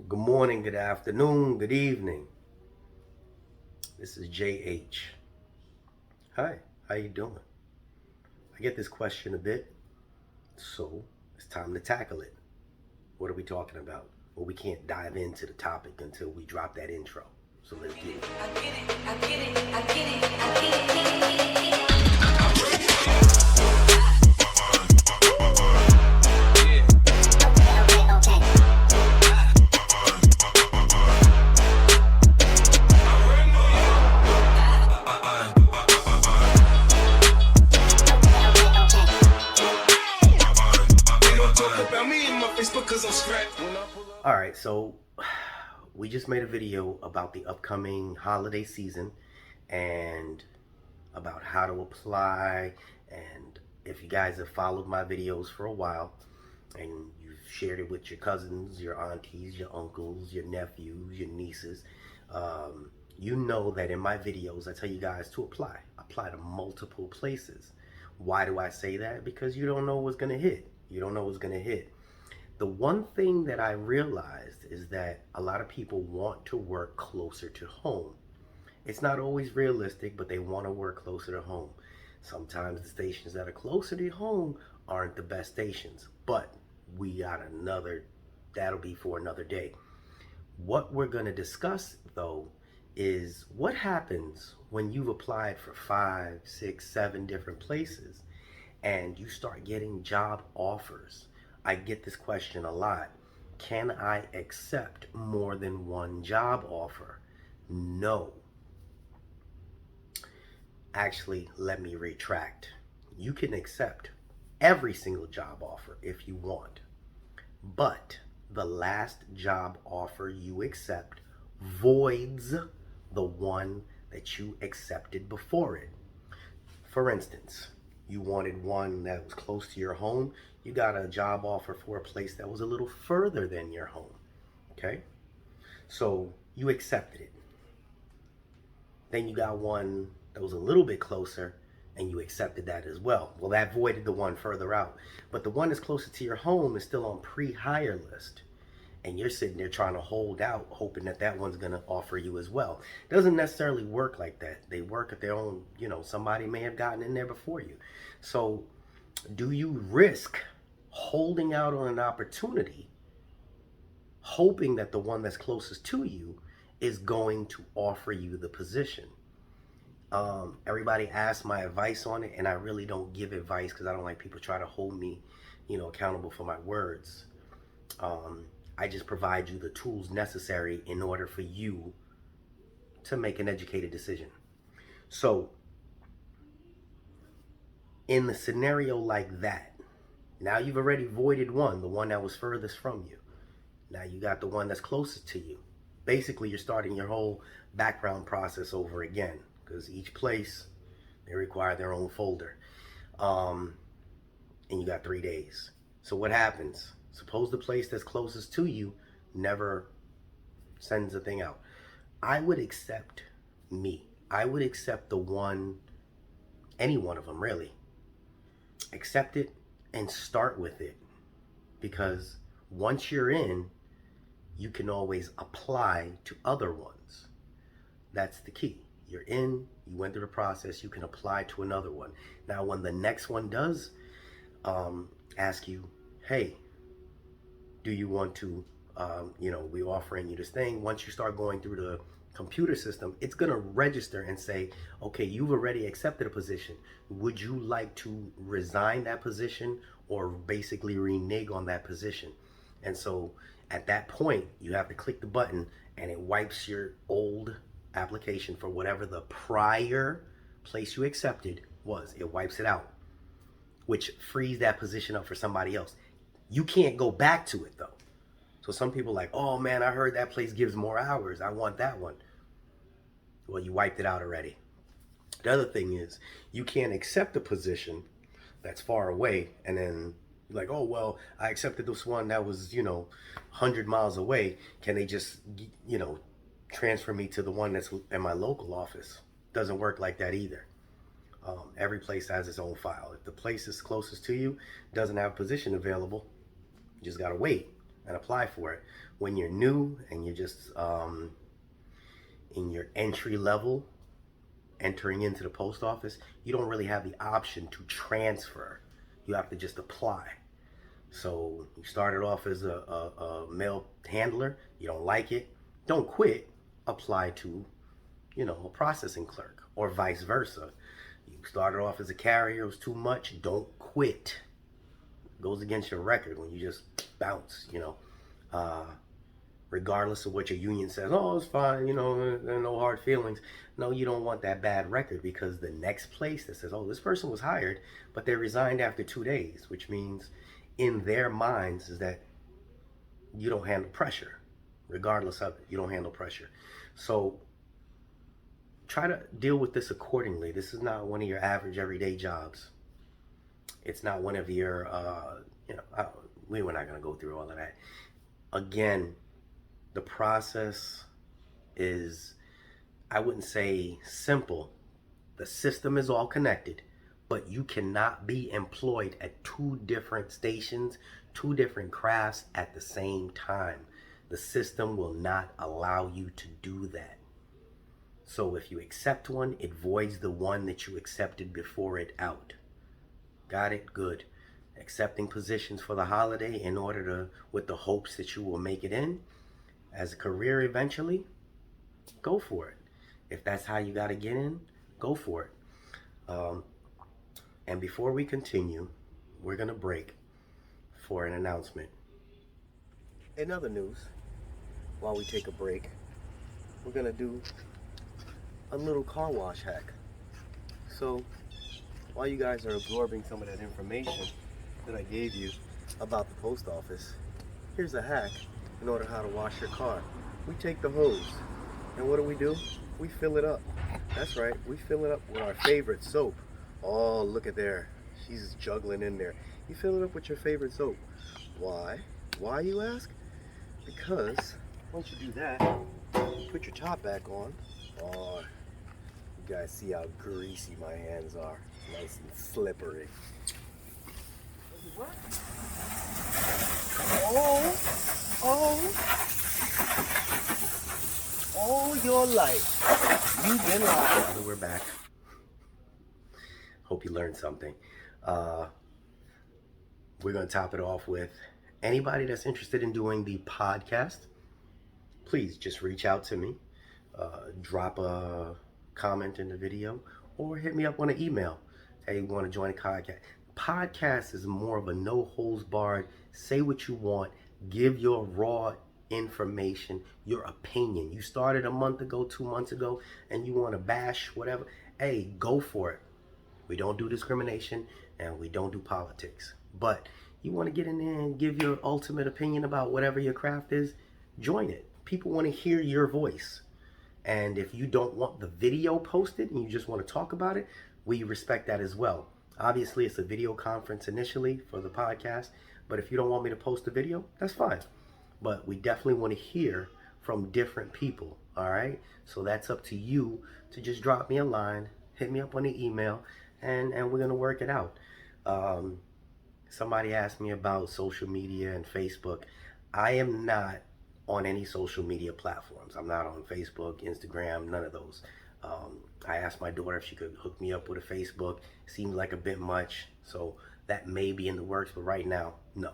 Good morning, good afternoon, good evening. This is JH. Hi, how you doing? I get this question a bit, so it's time to tackle it. What are we talking about? Well, we can't dive into the topic until we drop that intro. So let's get it. I get it, I get it, I get it, I get it. All right, so we just made a video about the upcoming holiday season and about how to apply. And if you guys have followed my videos for a while and you've shared it with your cousins, your aunties, your uncles, your nephews, your nieces, you know that in my videos I tell you guys to apply to multiple places. Why do I say that? Because you don't know what's going to hit. You don't know what's going to hit. The one thing that I realized is that a lot of people want to work closer to home. It's not always realistic, but they want to work closer to home. Sometimes the stations that are closer to home aren't the best stations, but that'll be for another day. What we're going to discuss though is what happens when you've applied for 5, 6, 7 different places and you start getting job offers. I get this question a lot. Can I accept more than one job offer? No. Actually, let me retract. You can accept every single job offer if you want, but the last job offer you accept voids the one that you accepted before it. For instance, you wanted one that was close to your home. You got a job offer for a place that was a little further than your home. Okay? So you accepted it. Then you got one that was a little bit closer and you accepted that as well. Well, that voided the one further out. But the one that's closer to your home is still on pre-hire list. And you're sitting there trying to hold out, hoping that that one's going to offer you as well. It doesn't necessarily work like that. They work at their own, somebody may have gotten in there before you. So do you risk holding out on an opportunity, hoping that the one that's closest to you is going to offer you the position? Everybody asks my advice on it, and I really don't give advice because I don't like people try to hold me, accountable for my words. I just provide you the tools necessary in order for you to make an educated decision. So, in the scenario like that, now you've already voided one, the one that was furthest from you. Now you got the one that's closest to you. Basically, you're starting your whole background process over again because each place, they require their own folder. And you got 3 days. So what happens? Suppose the place that's closest to you never sends a thing out. I would accept the one, any one of them really. Accept it and start with it. Because once you're in, you can always apply to other ones. That's the key. You're in, you went through the process, you can apply to another one. Now, when the next one does ask you, hey, do you want to, we're offering you this thing. Once you start going through the computer system, it's going to register and say, okay, you've already accepted a position. Would you like to resign that position or basically renege on that position? And so at that point, you have to click the button and it wipes your old application for whatever the prior place you accepted was. It wipes it out, which frees that position up for somebody else. You can't go back to it though. So some people are like, oh man, I heard that place gives more hours. I want that one. Well, you wiped it out already. The other thing is you can't accept a position that's far away and then you're like, oh, well, I accepted this one that was, 100 miles away. Can they just, transfer me to the one that's in my local office? Doesn't work like that either. Every place has its own file. If the place is closest to you doesn't have a position available, you just got to wait and apply for it. When you're new and you're just in your entry level, entering into the post office, you don't really have the option to transfer. You have to just apply. So you started off as a mail handler, you don't like it, don't quit, apply to, a processing clerk, or vice versa. You started off as a carrier, it was too much, don't quit. It goes against your record when you just bounce, regardless of what your union says. Oh, it's fine, there are no hard feelings. No, you don't want that bad record, because the next place that says, oh, this person was hired, but they resigned after 2 days, which means in their minds is that you don't handle pressure. Regardless of it, you don't handle pressure. So try to deal with this accordingly. This is not one of your average everyday jobs. It's not one of your, we were not going to go through all of that. Again, the process is, I wouldn't say simple. The system is all connected, but you cannot be employed at 2 different stations, 2 different crafts at the same time. The system will not allow you to do that. So if you accept one, it voids the one that you accepted before it out. Got it? Good. Accepting positions for the holiday in order to, with the hopes that you will make it in as a career eventually, go for it. If that's how you got to get in, go for it. And before we continue, we're going to break for an announcement. In other news, while we take a break, we're going to do a little car wash hack. So while you guys are absorbing some of that information that I gave you about the post office, here's a hack in order how to wash your car. We take the hose, and what do? We fill it up. That's right, we fill it up with our favorite soap. Oh, look at there. She's juggling in there. You fill it up with your favorite soap. Why? Why, you ask? Because once you do that, you put your top back on. Oh, you guys see how greasy my hands are. Nice and slippery. What? All your life, you've been lying. We're back. Hope you learned something. We're going to top it off with anybody that's interested in doing the podcast, please just reach out to me. Drop a comment in the video or hit me up on an email. Hey, you want to join a podcast? Podcast is more of a no holds barred, say what you want, give your raw information, your opinion. You started a month ago, 2 months ago, and you want to bash whatever. Hey, go for it. We don't do discrimination and we don't do politics. But you want to get in there and give your ultimate opinion about whatever your craft is, join it. People want to hear your voice. And if you don't want the video posted and you just want to talk about it, we respect that as well. Obviously, it's a video conference initially for the podcast, but if you don't want me to post the video, that's fine. But we definitely want to hear from different people, all right? So that's up to you to just drop me a line, hit me up on the email, and we're going to work it out. Somebody asked me about social media and Facebook. I am not on any social media platforms. I'm not on Facebook, Instagram, none of those. I asked my daughter if she could hook me up with a Facebook. Seems like a bit much, so that may be in the works, but right now, no.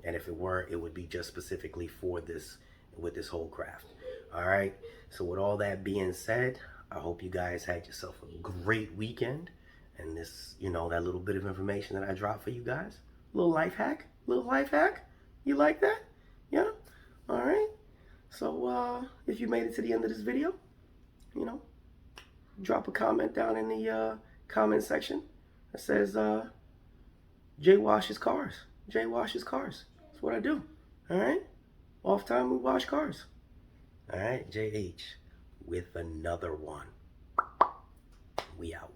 And if it were, it would be just specifically for this, with this whole craft. All right, so with all that being said, I hope you guys had yourself a great weekend. And this, that little bit of information that I dropped for you guys, little life hack, you like that? Yeah? All right. So if you made it to the end of this video, drop a comment down in the comment section that says Jay washes cars. Jay washes cars. That's what I do. All right. Off time we wash cars. All right. JH with another one. We out.